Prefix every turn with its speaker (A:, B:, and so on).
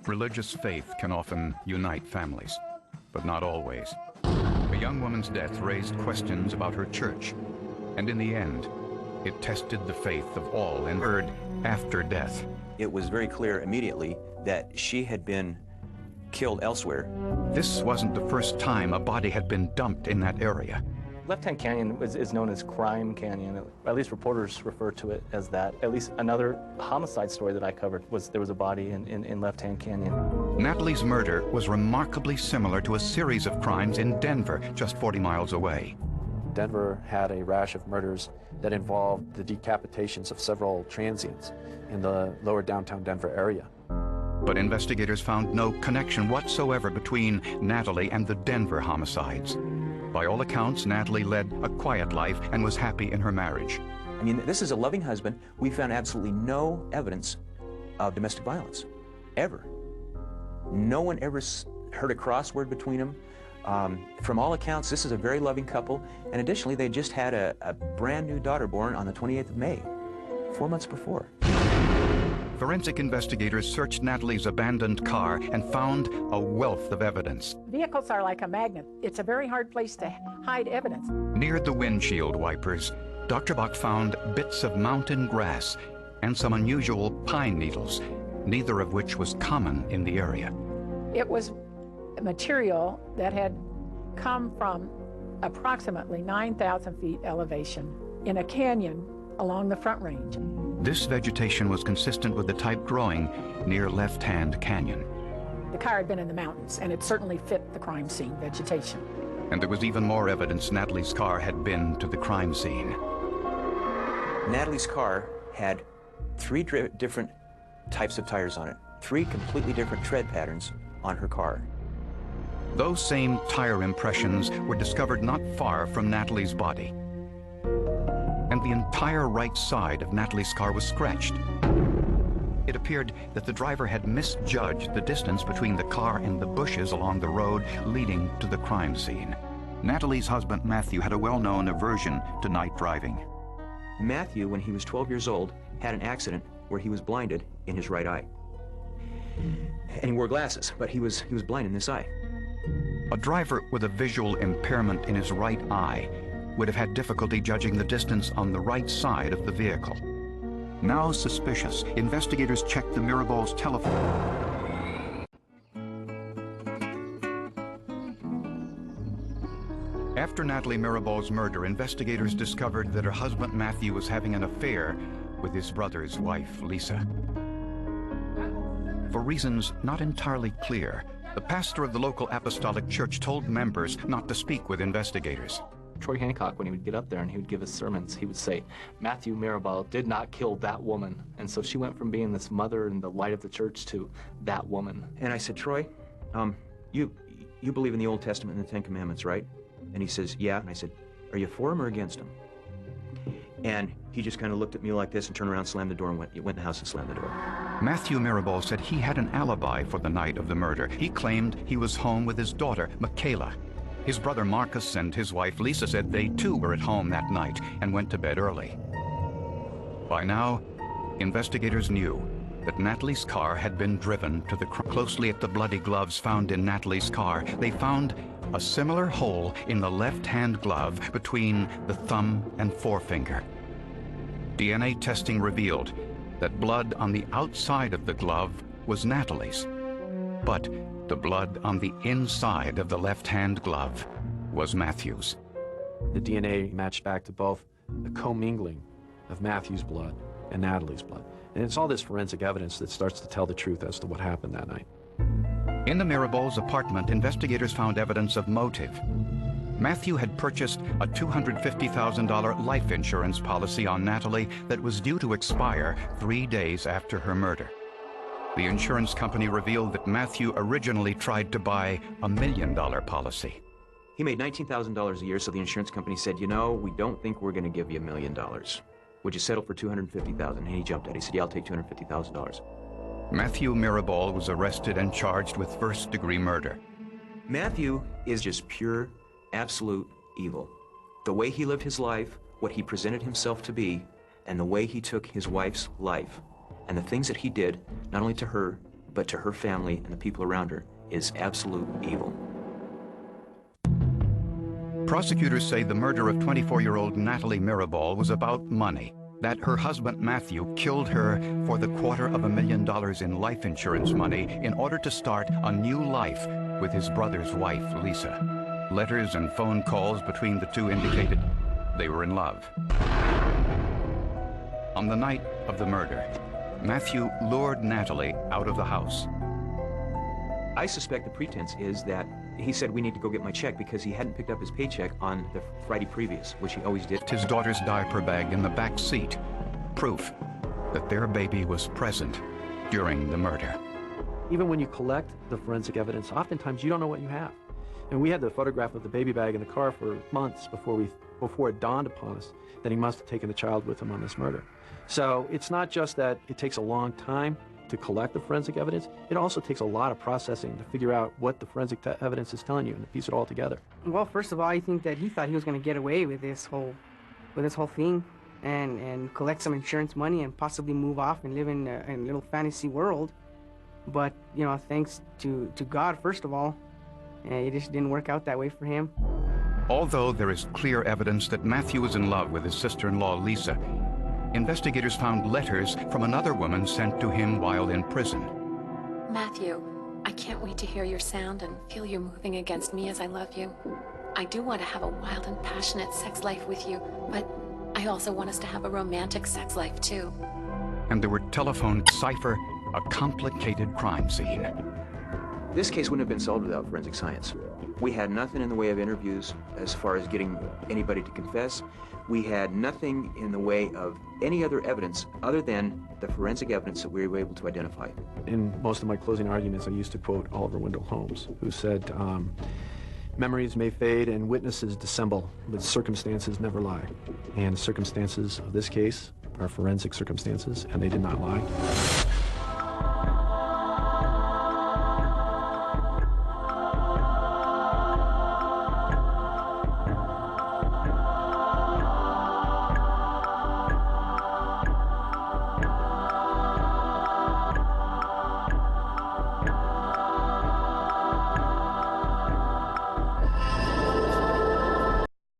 A: Religious faith can often unite families, but not always. A young woman's death raised questions about her church, and in the end, it tested the faith of all involved after death.
B: It was very clear immediately that she had been killed elsewhere.
A: This wasn't the first time a body had been dumped in that area.
C: Left Hand Canyon is known as Crime Canyon. At least reporters refer to it as that. At least another homicide story that I covered was there was a body in Left Hand Canyon.
A: Natalie's murder was remarkably similar to a series of crimes in Denver, just 40 miles away.
D: Denver had a rash of murders that involved the decapitations of several transients in the lower downtown Denver area.
A: But investigators found no connection whatsoever between Natalie and the Denver homicides. By all accounts, Natalie led a quiet life and was happy in her marriage.
B: I mean, this is a loving husband. We found absolutely no evidence of domestic violence, ever. No one ever heard a crossword between them. From all accounts, this is a very loving couple, and additionally, they just had a brand new daughter born on the 28th of May, 4 months before.
A: Forensic investigators searched Natalie's abandoned car and found a wealth of evidence.
E: Vehicles are like a magnet. It's a very hard place to hide evidence.
A: Near the windshield wipers, Dr. Bach found bits of mountain grass and some unusual pine needles, neither of which was common in the area.
E: It was a material that had come from approximately 9,000 feet elevation in a canyon along the Front Range.
A: This vegetation was consistent with the type growing near Left Hand Canyon.
E: The car had been in the mountains, and it certainly fit the crime scene vegetation.
A: And there was even more evidence Natalie's car had been to the crime scene.
B: Natalie's car had three different types of tires on it, three completely different tread patterns on her car.
A: Those same tire impressions were discovered not far from Natalie's body. And the entire right side of Natalie's car was scratched. It appeared that the driver had misjudged the distance between the car and the bushes along the road leading to the crime scene. Natalie's husband, Matthew, had a well-known aversion to night driving.
B: Matthew, when he was 12 years old, had an accident where he was blinded in his right eye. And he wore glasses, but he was blind in this eye.
A: A driver with a visual impairment in his right eye would have had difficulty judging the distance on the right side of the vehicle. Now suspicious, investigators checked the Mirabals' telephone. After Natalie Mirabal's murder, investigators discovered that her husband Matthew was having an affair with his brother's wife, Lisa. For reasons not entirely clear, the pastor of the local apostolic church told members not to speak with investigators.
C: Troy Hancock, when he would get up there and he would give his sermons, he would say, Matthew Mirabal did not kill that woman. And so she went from being this mother and the light of the church to that woman.
B: And I said, Troy, you believe in the Old Testament and the Ten Commandments, right? And he says, yeah. And I said, are you for them or against them? And he just kind of looked at me like this and turned around, slammed the door, and went in the house and slammed the door.
A: Matthew Mirabal said he had an alibi for the night of the murder. He claimed he was home with his daughter, Michaela. His brother Marcus and his wife Lisa said they too were at home that night and went to bed early. By now, investigators knew that Natalie's car had been driven to the closely at the bloody gloves found in Natalie's car. They found a similar hole in the left-hand glove between the thumb and forefinger. DNA testing revealed that blood on the outside of the glove was Natalie's, but the blood on the inside of the left-hand glove was Matthew's.
D: The DNA matched back to both the commingling of Matthew's blood and Natalie's blood. And it's all this forensic evidence that starts to tell the truth as to what happened that night.
A: In the Mirabals' apartment, investigators found evidence of motive. Matthew had purchased a $250,000 life insurance policy on Natalie that was due to expire 3 days after her murder. The insurance company revealed that Matthew originally tried to buy a $1 million policy.
B: He made $19,000 a year, so the insurance company said, you know, we don't think we're going to give you $1 million. Would you settle for $250,000? And he jumped at it. He said, yeah, I'll take $250,000.
A: Matthew Mirabal was arrested and charged with first-degree murder.
B: Matthew is just pure, absolute evil. The way he lived his life, what he presented himself to be, and the way he took his wife's life, and the things that he did, not only to her, but to her family and the people around her is absolute evil.
A: Prosecutors say the murder of 24-year-old Natalie Mirabal was about money, that her husband Matthew killed her for the $250,000 in life insurance money in order to start a new life with his brother's wife, Lisa. Letters and phone calls between the two indicated they were in love. On the night of the murder, Matthew lured Natalie out of the house.
B: I suspect the pretense is that he said, we need to go get my check, because he hadn't picked up his paycheck on the Friday previous, which he always did.
A: His daughter's diaper bag in the back seat, proof that their baby was present during the murder.
D: Even when you collect the forensic evidence, oftentimes you don't know what you have. And we had the photograph of the baby bag in the car for months before it dawned upon us that he must have taken the child with him on this murder. So it's not just that it takes a long time to collect the forensic evidence, it also takes a lot of processing to figure out what the forensic evidence is telling you and to piece it all together.
F: Well, first of all, I think that he thought he was going to get away with this whole thing and collect some insurance money and possibly move off and live in a little fantasy world. But, you know, thanks to God, first of all, it just didn't work out that way for him.
A: Although there is clear evidence that Matthew was in love with his sister-in-law, Lisa, investigators found letters from another woman sent to him while in prison.
G: Matthew, I can't wait to hear your sound and feel you moving against me as I love you. I do want to have a wild and passionate sex life with you, but I also want us to have a romantic sex life too.
A: And there were telephone cipher, a complicated crime scene.
B: This case wouldn't have been solved without forensic science. We had nothing in the way of interviews as far as getting anybody to confess. We had nothing in the way of any other evidence other than the forensic evidence that we were able to identify.
D: In most of my closing arguments, I used to quote Oliver Wendell Holmes, who said, memories may fade and witnesses dissemble, but circumstances never lie. And the circumstances of this case are forensic circumstances, and they did not lie.